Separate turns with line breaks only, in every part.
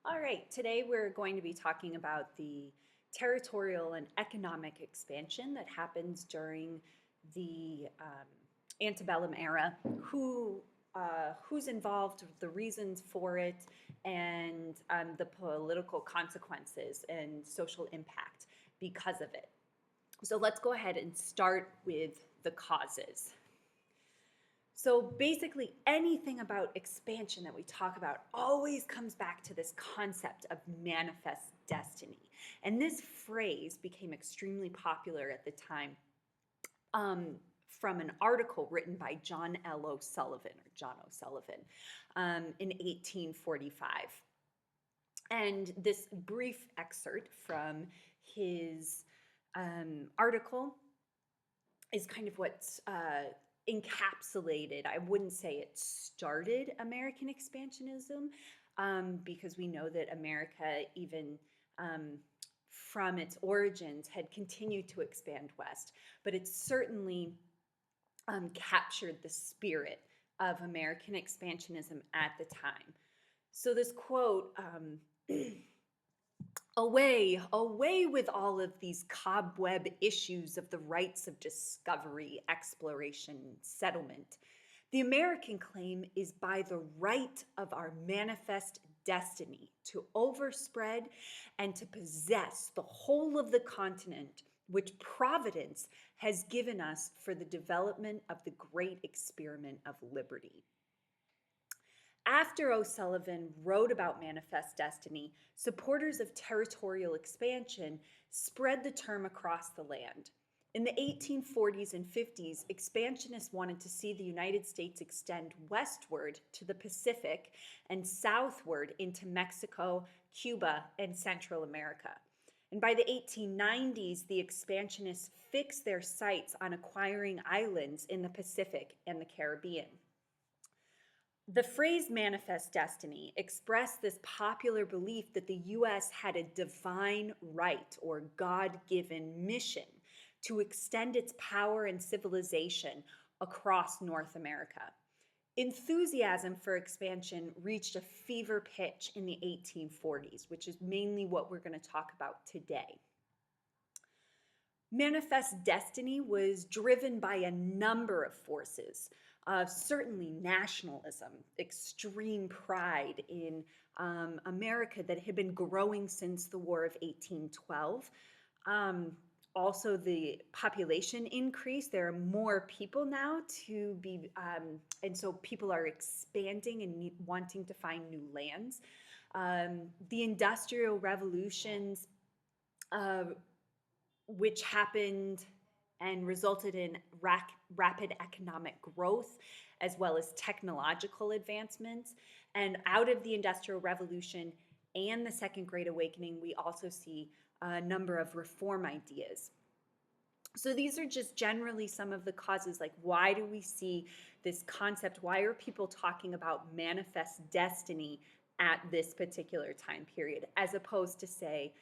All right, today we're going to be talking about the territorial and economic expansion that happens during the antebellum era, who's involved, the reasons for it, and the political consequences and social impact because of it. So let's go ahead and start with the causes. So basically, anything about expansion that we talk about always comes back to this concept of manifest destiny. And this phrase became extremely popular at the time from an article written by John O'Sullivan, in 1845. And this brief excerpt from his article is kind of what's encapsulated. I wouldn't say it started American expansionism, because we know that America, even from its origins, had continued to expand west, but it certainly captured the spirit of American expansionism at the time. So this quote, away, away with all of these cobweb issues of the rights of discovery, exploration, settlement. The American claim is by the right of our manifest destiny to overspread and to possess the whole of the continent which Providence has given us for the development of the great experiment of liberty. After O'Sullivan wrote about manifest destiny, supporters of territorial expansion spread the term across the land. In the 1840s and 50s, expansionists wanted to see the United States extend westward to the Pacific and southward into Mexico, Cuba, and Central America. And by the 1890s, the expansionists fixed their sights on acquiring islands in the Pacific and the Caribbean. The phrase manifest destiny expressed this popular belief that the U.S. had a divine right or God-given mission to extend its power and civilization across North America. Enthusiasm for expansion reached a fever pitch in the 1840s, which is mainly what we're going to talk about today. Manifest destiny was driven by a number of forces. Certainly nationalism, extreme pride in America that had been growing since the War of 1812. Also, the population increase. There are more people now to be, and so people are expanding and wanting to find new lands. The Industrial Revolutions, which happened and resulted in rapid economic growth as well as technological advancements. And out of the Industrial Revolution and the Second Great Awakening, we also see a number of reform ideas. So these are just generally some of the causes, like why do we see this concept? Why are people talking about manifest destiny at this particular time period, as opposed to, say,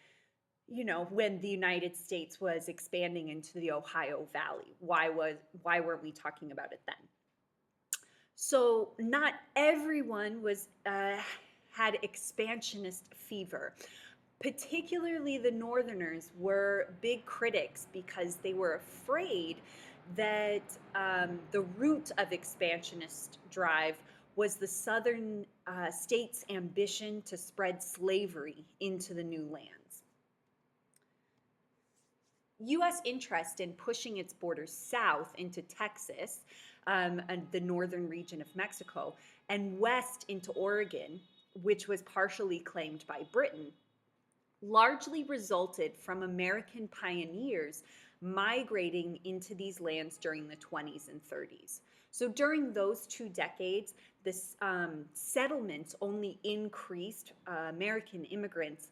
when the United States was expanding into the Ohio Valley? Why weren't we talking about it then? So not everyone had expansionist fever. Particularly the Northerners were big critics because they were afraid that the root of expansionist drive was the Southern states' ambition to spread slavery into the new lands. U.S. interest in pushing its borders south into Texas, and the northern region of Mexico, and west into Oregon, which was partially claimed by Britain, largely resulted from American pioneers migrating into these lands during the 20s and 30s. So during those 2 decades, the settlements only increased. American immigrants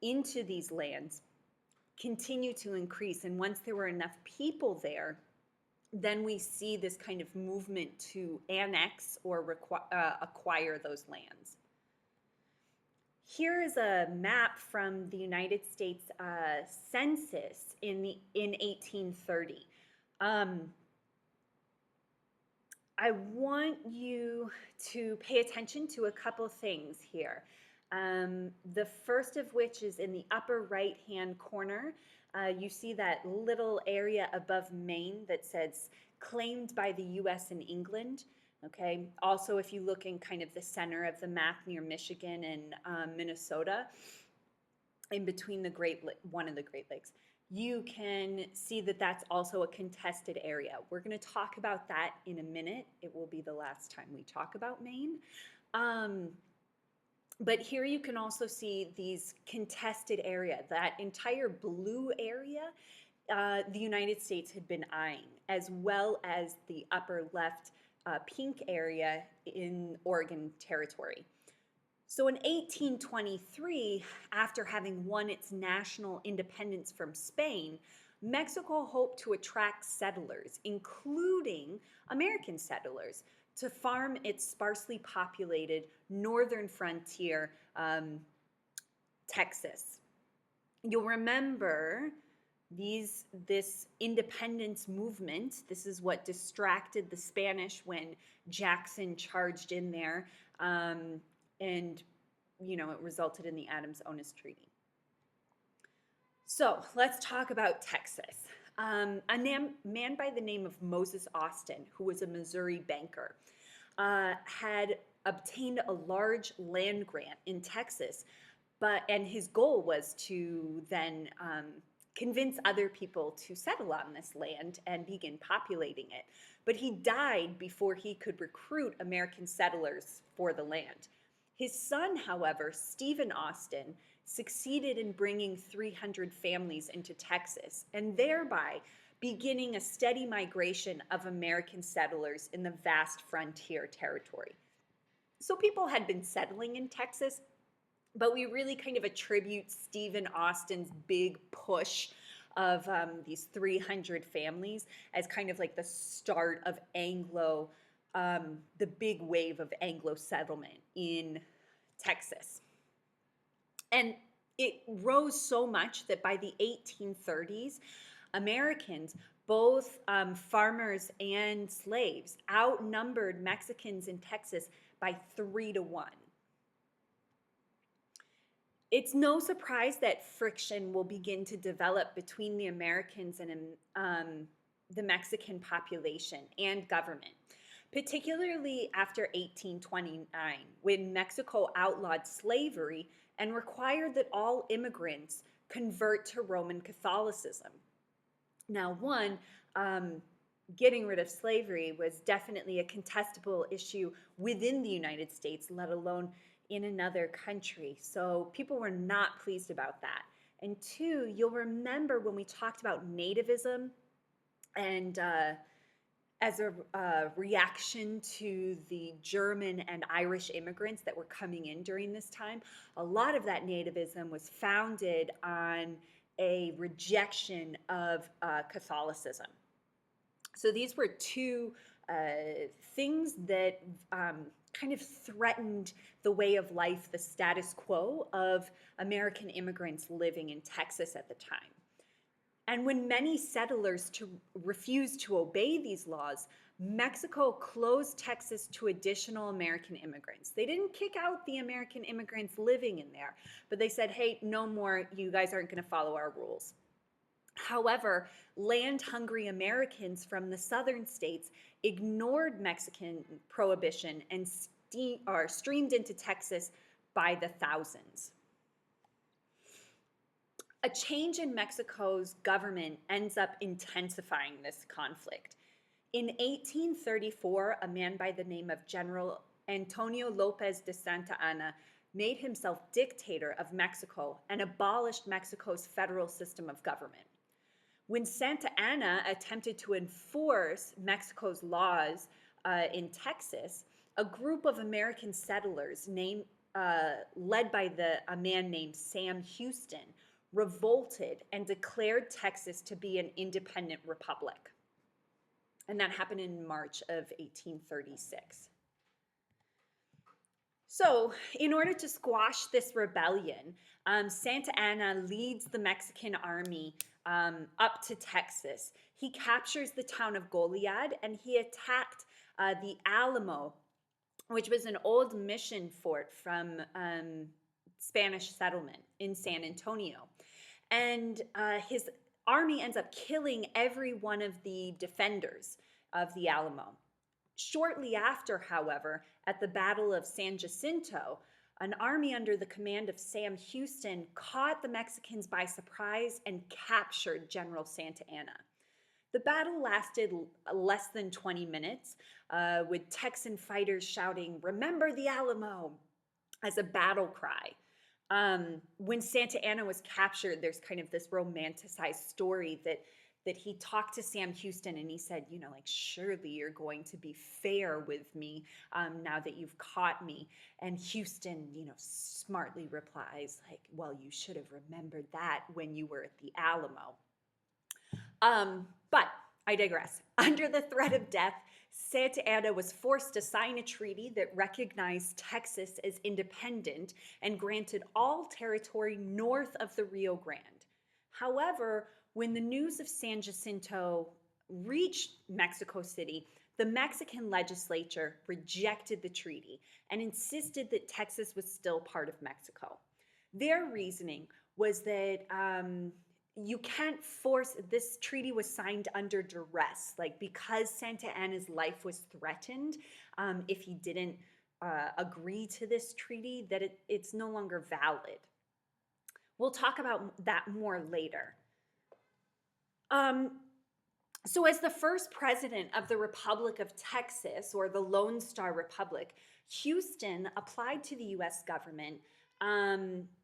into these lands continue to increase. And once there were enough people there, then we see this kind of movement to annex or acquire those lands. Here is a map from the United States Census in 1830. I want you to pay attention to a couple things here. The first of which is in the upper right-hand corner. You see that little area above Maine that says claimed by the US and England. Okay. Also, if you look in kind of the center of the map near Michigan and Minnesota, in between one of the Great Lakes, you can see that that's also a contested area. We're going to talk about that in a minute. It will be the last time we talk about Maine. But here you can also see these contested area. That entire blue area, the United States had been eyeing, as well as the upper left pink area in Oregon Territory. So in 1823, after having won its national independence from Spain, Mexico hoped to attract settlers, including American settlers, to farm its sparsely populated northern frontier, Texas. You'll remember this independence movement. This is what distracted the Spanish when Jackson charged in there. And, it resulted in the Adams-Onis Treaty. So let's talk about Texas. A man by the name of Moses Austin, who was a Missouri banker, had obtained a large land grant in Texas, and his goal was to then convince other people to settle on this land and begin populating it. But he died before he could recruit American settlers for the land. His son, however, Stephen Austin, succeeded in bringing 300 families into Texas and thereby beginning a steady migration of American settlers in the vast frontier territory. So people had been settling in Texas, but we really kind of attribute Stephen Austin's big push of these 300 families as kind of like the start of the big wave of Anglo settlement in Texas. And it rose so much that by the 1830s, Americans, both farmers and slaves, outnumbered Mexicans in Texas by 3-1. It's no surprise that friction will begin to develop between the Americans and the Mexican population and government, particularly after 1829, when Mexico outlawed slavery and required that all immigrants convert to Roman Catholicism. Now, getting rid of slavery was definitely a contestable issue within the United States, let alone in another country. So people were not pleased about that. And two, you'll remember when we talked about nativism and as a reaction to the German and Irish immigrants that were coming in during this time, a lot of that nativism was founded on a rejection of Catholicism. So these were two things that kind of threatened the way of life, the status quo of American immigrants living in Texas at the time. And when many settlers refused to obey these laws, Mexico closed Texas to additional American immigrants. They didn't kick out the American immigrants living in there, but they said, hey, no more, you guys aren't going to follow our rules. However, land-hungry Americans from the southern states ignored Mexican prohibition and streamed into Texas by the thousands. A change in Mexico's government ends up intensifying this conflict. In 1834, a man by the name of General Antonio Lopez de Santa Anna made himself dictator of Mexico and abolished Mexico's federal system of government. When Santa Anna attempted to enforce Mexico's laws in Texas, a group of American settlers led by a man named Sam Houston revolted and declared Texas to be an independent republic. And that happened in March of 1836. So, in order to squash this rebellion, Santa Anna leads the Mexican army up to Texas. He captures the town of Goliad and he attacked the Alamo, which was an old mission fort from Spanish settlement in San Antonio. And his army ends up killing every one of the defenders of the Alamo. Shortly after, however, at the Battle of San Jacinto, an army under the command of Sam Houston caught the Mexicans by surprise and captured General Santa Anna. The battle lasted less than 20 minutes, with Texan fighters shouting, "Remember the Alamo," as a battle cry. When Santa Anna was captured, there's kind of this romanticized story that he talked to Sam Houston and he said, like, surely you're going to be fair with me now that you've caught me. And Houston, smartly replies, like, well, you should have remembered that when you were at the Alamo. But I digress. Under the threat of death, Santa Anna was forced to sign a treaty that recognized Texas as independent and granted all territory north of the Rio Grande. However, when the news of San Jacinto reached Mexico City, the Mexican legislature rejected the treaty and insisted that Texas was still part of Mexico. Their reasoning was that you can't force, this treaty was signed under duress, like because Santa Anna's life was threatened if he didn't agree to this treaty, that it's no longer valid. We'll talk about that more later. So as the first president of the Republic of Texas, or the Lone Star Republic, Houston applied to the US government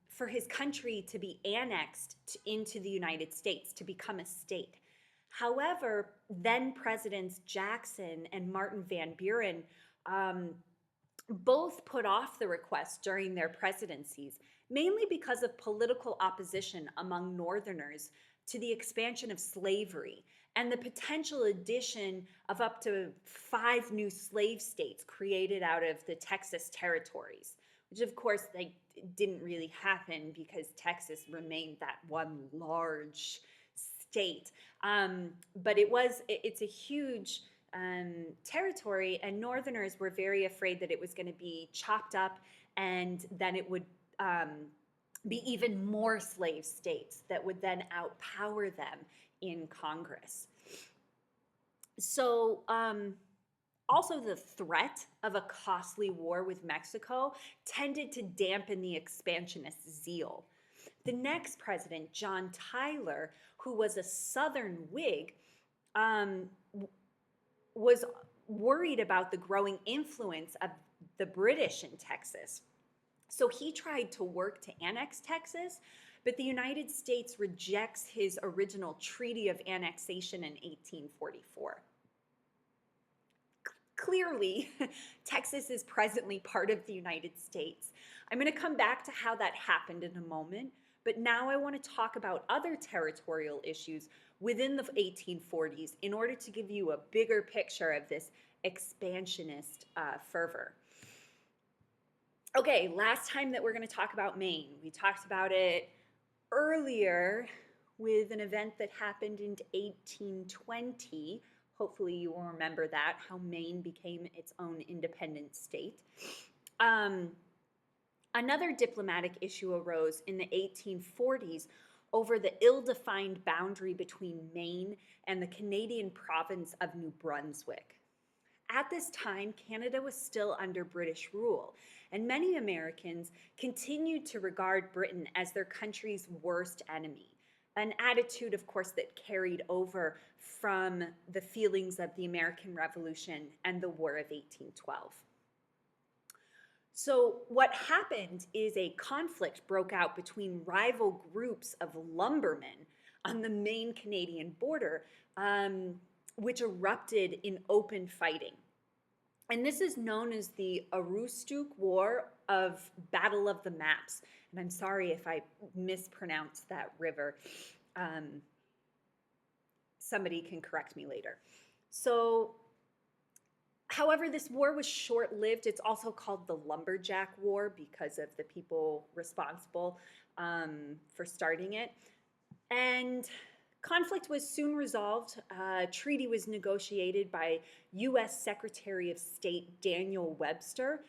for his country to be annexed into the United States, to become a state. However, then Presidents Jackson and Martin Van Buren both put off the request during their presidencies, mainly because of political opposition among Northerners to the expansion of slavery and the potential addition of up to 5 new slave states created out of the Texas territories, which of course didn't really happen because Texas remained that one large state. But it's a huge territory, and Northerners were very afraid that it was going to be chopped up and then it would be even more slave states that would then outpower them in Congress. So also the threat of a costly war with Mexico tended to dampen the expansionist zeal. The next president, John Tyler, who was a Southern Whig, was worried about the growing influence of the British in Texas. So he tried to work to annex Texas, but the United States rejects his original Treaty of Annexation in 1844. Clearly, Texas is presently part of the United States. I'm going to come back to how that happened in a moment, but now I want to talk about other territorial issues within the 1840s in order to give you a bigger picture of this expansionist fervor. Okay, last time that we're going to talk about Maine. We talked about it earlier with an event that happened in 1820. Hopefully you will remember that, how Maine became its own independent state. Another diplomatic issue arose in the 1840s over the ill-defined boundary between Maine and the Canadian province of New Brunswick. At this time, Canada was still under British rule, and many Americans continued to regard Britain as their country's worst enemy, an attitude, of course, that carried over from the feelings of the American Revolution and the War of 1812. So what happened is a conflict broke out between rival groups of lumbermen on the Maine-Canadian border, which erupted in open fighting. And this is known as the Aroostook War of Battle of the Maps. And I'm sorry if I mispronounced that river. Somebody can correct me later. So, however, this war was short-lived. It's also called the Lumberjack War because of the people responsible for starting it. And conflict was soon resolved. A treaty was negotiated by U.S. Secretary of State Daniel Webster,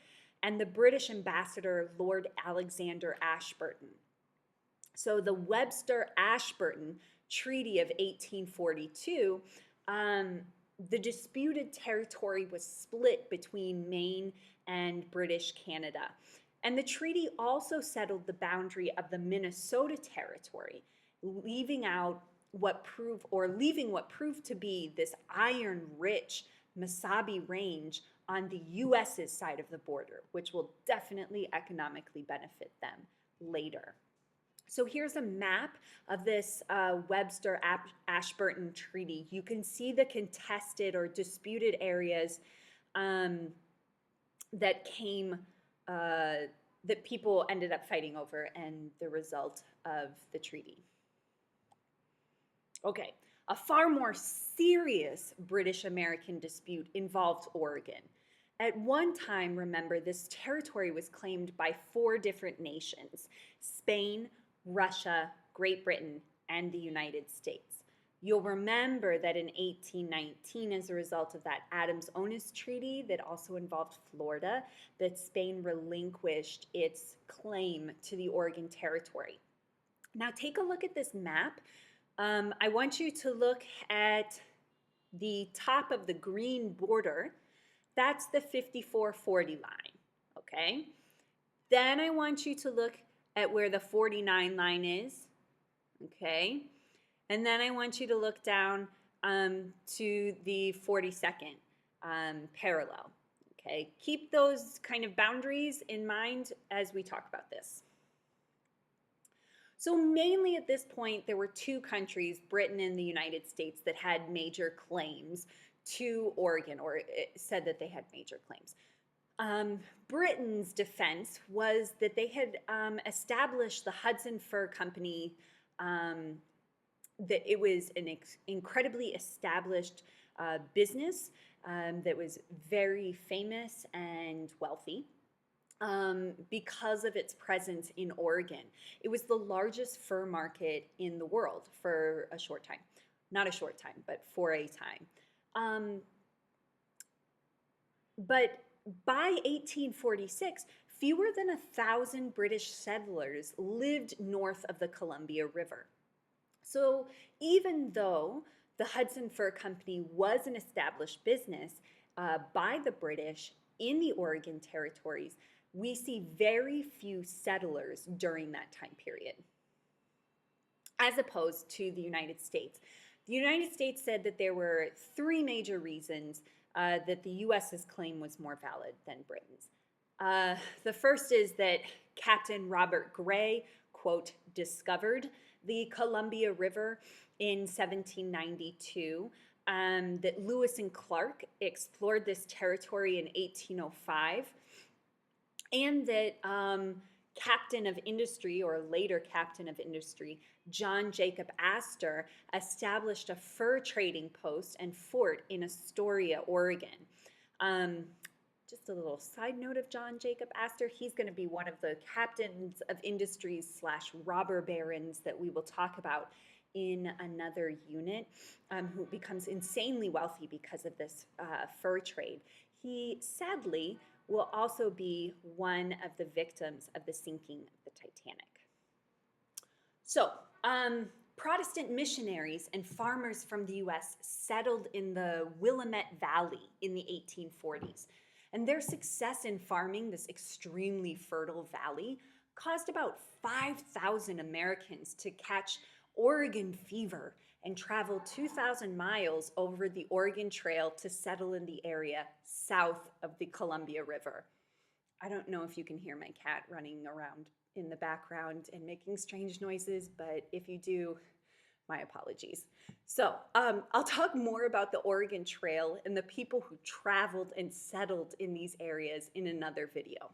and the British ambassador, Lord Alexander Ashburton. So the Webster-Ashburton Treaty of 1842, the disputed territory was split between Maine and British Canada. And the treaty also settled the boundary of the Minnesota Territory, leaving what proved to be this iron-rich Mesabi Range on the US's side of the border, which will definitely economically benefit them later. So here's a map of this Webster-Ashburton Treaty. You can see the contested or disputed areas that people ended up fighting over and the result of the treaty. Okay, a far more serious British-American dispute involved Oregon. At one time, remember, this territory was claimed by 4 different nations: Spain, Russia, Great Britain, and the United States. You'll remember that in 1819, as a result of that Adams-Onis Treaty that also involved Florida, that Spain relinquished its claim to the Oregon Territory. Now take a look at this map. I want you to look at the top of the green border. That's the 5440 line, okay? Then I want you to look at where the 49 line is, okay? And then I want you to look down to the 42nd parallel, okay? Keep those kind of boundaries in mind as we talk about this. So mainly at this point, there were 2 countries, Britain and the United States, that had major claims to Oregon, or it said that they had major claims. Britain's defense was that they had established the Hudson Fur Company, that it was an incredibly established business that was very famous and wealthy because of its presence in Oregon. It was the largest fur market in the world for a short time. Not a short time, but for a time. But by 1846, fewer than 1,000 British settlers lived north of the Columbia River. So even though the Hudson Fur Company was an established business by the British in the Oregon territories, we see very few settlers during that time period, as opposed to the United States. The United States said that there were 3 major reasons that the US's claim was more valid than Britain's. The first is that Captain Robert Gray, quote, discovered the Columbia River in 1792, that Lewis and Clark explored this territory in 1805, and that Captain of Industry, or later Captain of Industry, John Jacob Astor, established a fur trading post and fort in Astoria, Oregon. Just a little side note of John Jacob Astor, he's going to be one of the captains of industries / robber barons that we will talk about in another unit, who becomes insanely wealthy because of this fur trade. He sadly will also be one of the victims of the sinking of the Titanic. So, Protestant missionaries and farmers from the U.S. settled in the Willamette Valley in the 1840s. And their success in farming this extremely fertile valley caused about 5,000 Americans to catch Oregon fever and travel 2,000 miles over the Oregon Trail to settle in the area south of the Columbia River. I don't know if you can hear my cat running around in the background and making strange noises, but if you do, my apologies. So I'll talk more about the Oregon Trail and the people who traveled and settled in these areas in another video.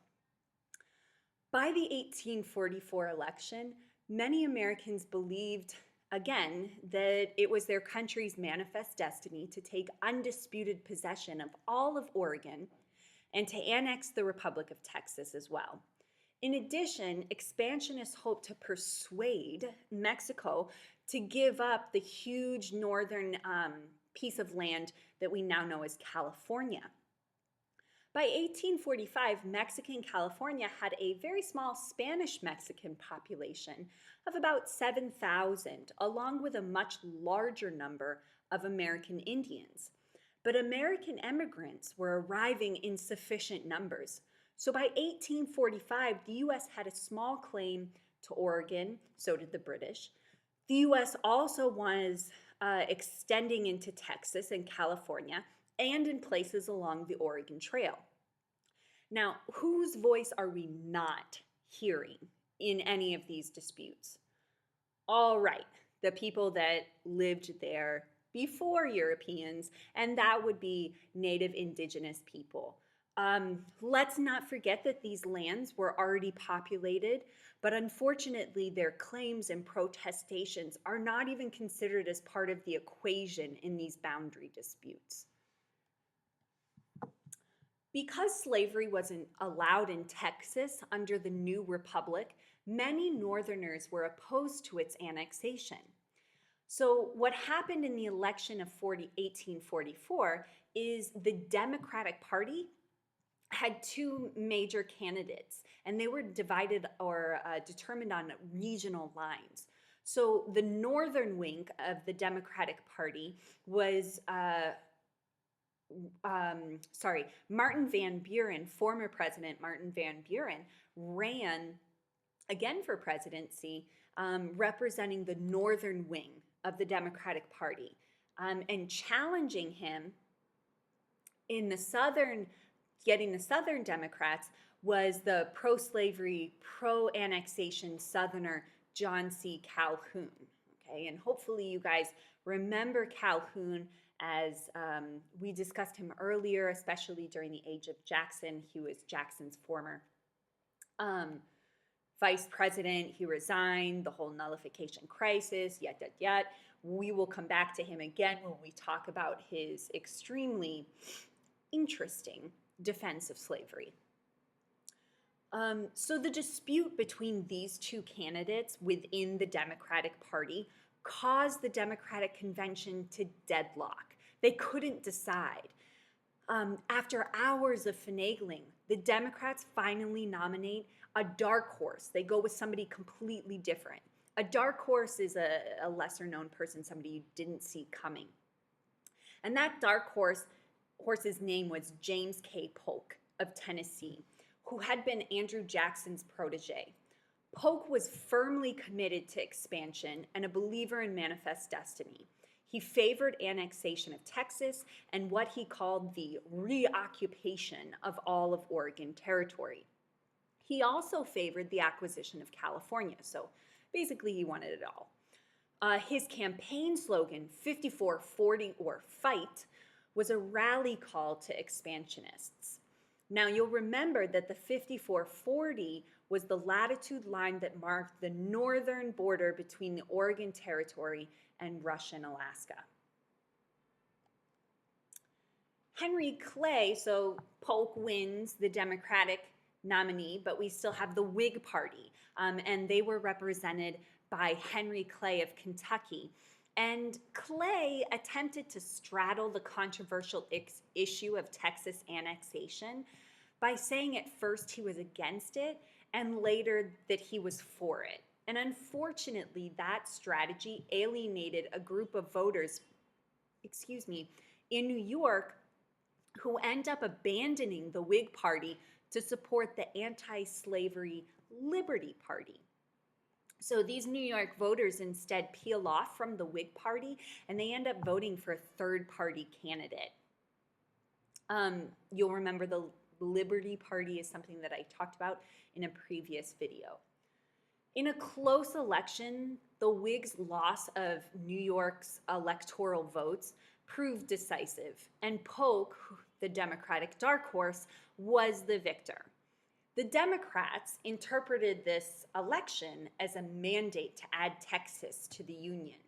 By the 1844 election, many Americans believed, again, that it was their country's manifest destiny to take undisputed possession of all of Oregon and to annex the Republic of Texas as well. In addition, expansionists hoped to persuade Mexico to give up the huge northern piece of land that we now know as California. By 1845, Mexican California had a very small Spanish-Mexican population of about 7,000, along with a much larger number of American Indians. But American immigrants were arriving in sufficient numbers. So by 1845, the U.S. had a small claim to Oregon, so did the British. The U.S. also was extending into Texas and California and in places along the Oregon Trail. Now, whose voice are we not hearing in any of these disputes? All right, the people that lived there before Europeans, and that would be native indigenous people. Let's not forget that these lands were already populated, but unfortunately their claims and protestations are not even considered as part of the equation in these boundary disputes. Because slavery wasn't allowed in Texas under the new republic, many Northerners were opposed to its annexation. So what happened in the election of 1844 is the Democratic Party had two major candidates, and they were divided or determined on regional lines. So the northern wing of the Democratic Party was Martin Van Buren, former President Martin Van Buren, ran again for presidency, representing the northern wing of the Democratic Party, and challenging him in the southern, getting the Southern Democrats was the pro-slavery, pro-annexation Southerner John C. Calhoun. Okay, and hopefully you guys remember Calhoun as we discussed him earlier, especially during the age of Jackson. He was Jackson's former vice president. He resigned, the whole nullification crisis, yet. We will come back to him again when we talk about his extremely interesting defense of slavery. So the dispute between these two candidates within the Democratic Party caused the Democratic Convention to deadlock. They couldn't decide. After hours of finagling, the Democrats finally nominate a dark horse. They go with somebody completely different. A dark horse is a lesser known person, somebody you didn't see coming. And that dark horse's name was James K. Polk of Tennessee, who had been Andrew Jackson's protege. Polk was firmly committed to expansion and a believer in manifest destiny. He favored annexation of Texas and what he called the reoccupation of all of Oregon Territory. He also favored the acquisition of California, so basically he wanted it all. His campaign slogan, 54-40 or fight, was a rally call to expansionists. Now you'll remember that the 54-40 was the latitude line that marked the northern border between the Oregon Territory and Russian Alaska. Henry Clay, so Polk wins the Democratic nominee, but we still have the Whig Party, and they were represented by Henry Clay of Kentucky. And Clay attempted to straddle the controversial issue of Texas annexation by saying at first he was against it and later that he was for it. And unfortunately, that strategy alienated a group of voters, in New York who end up abandoning the Whig Party to support the anti-slavery Liberty Party. So these New York voters instead peel off from the Whig Party and they end up voting for a third-party candidate. You'll remember the Liberty Party is something that I talked about in a previous video. In a close election, the Whigs' loss of New York's electoral votes proved decisive, and Polk, the Democratic dark horse, was the victor. The Democrats interpreted this election as a mandate to add Texas to the Union.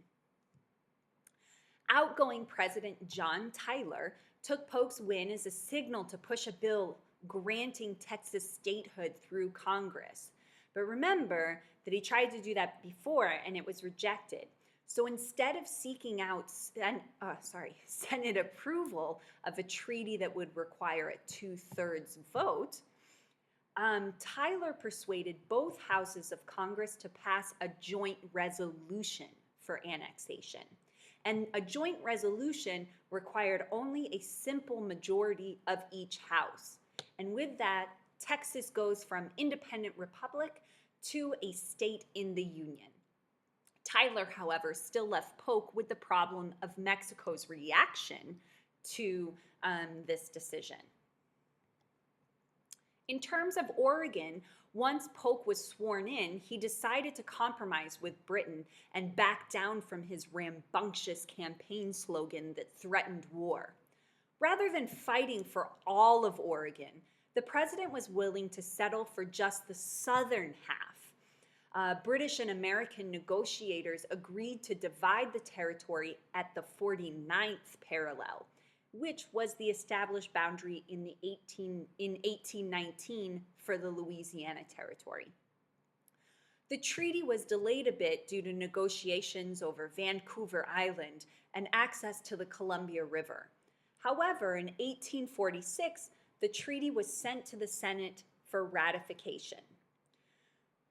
Outgoing President John Tyler took Polk's win as a signal to push a bill granting Texas statehood through Congress. But remember that he tried to do that before and it was rejected. So instead of seeking out Senate approval of a treaty that would require a two-thirds vote, Tyler persuaded both houses of Congress to pass a joint resolution for annexation. And a joint resolution required only a simple majority of each house. And with that, Texas goes from independent republic to a state in the Union. Tyler, however, still left Polk with the problem of Mexico's reaction to this decision. In terms of Oregon, once Polk was sworn in, he decided to compromise with Britain and back down from his rambunctious campaign slogan that threatened war. Rather than fighting for all of Oregon, the president was willing to settle for just the southern half. British and American negotiators agreed to divide the territory at the 49th parallel, which was the established boundary in 1819 for the Louisiana Territory. The treaty was delayed a bit due to negotiations over Vancouver Island and access to the Columbia River. However, in 1846, the treaty was sent to the Senate for ratification.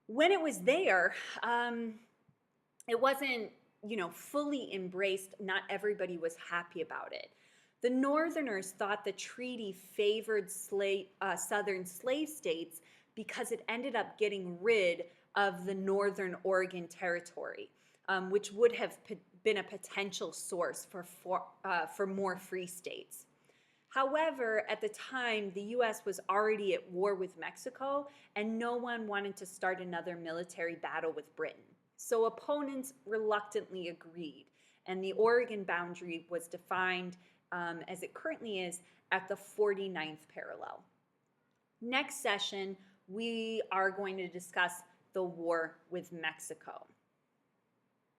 When it was there, it wasn't, fully embraced. Not everybody was happy about it. The Northerners thought the treaty favored southern slave states because it ended up getting rid of the Northern Oregon Territory, which would have been a potential source for more free states. However, at the time, the U.S. was already at war with Mexico, and no one wanted to start another military battle with Britain. So opponents reluctantly agreed, and the Oregon boundary was defined as it currently is at the 49th parallel. Next session, we are going to discuss the war with Mexico.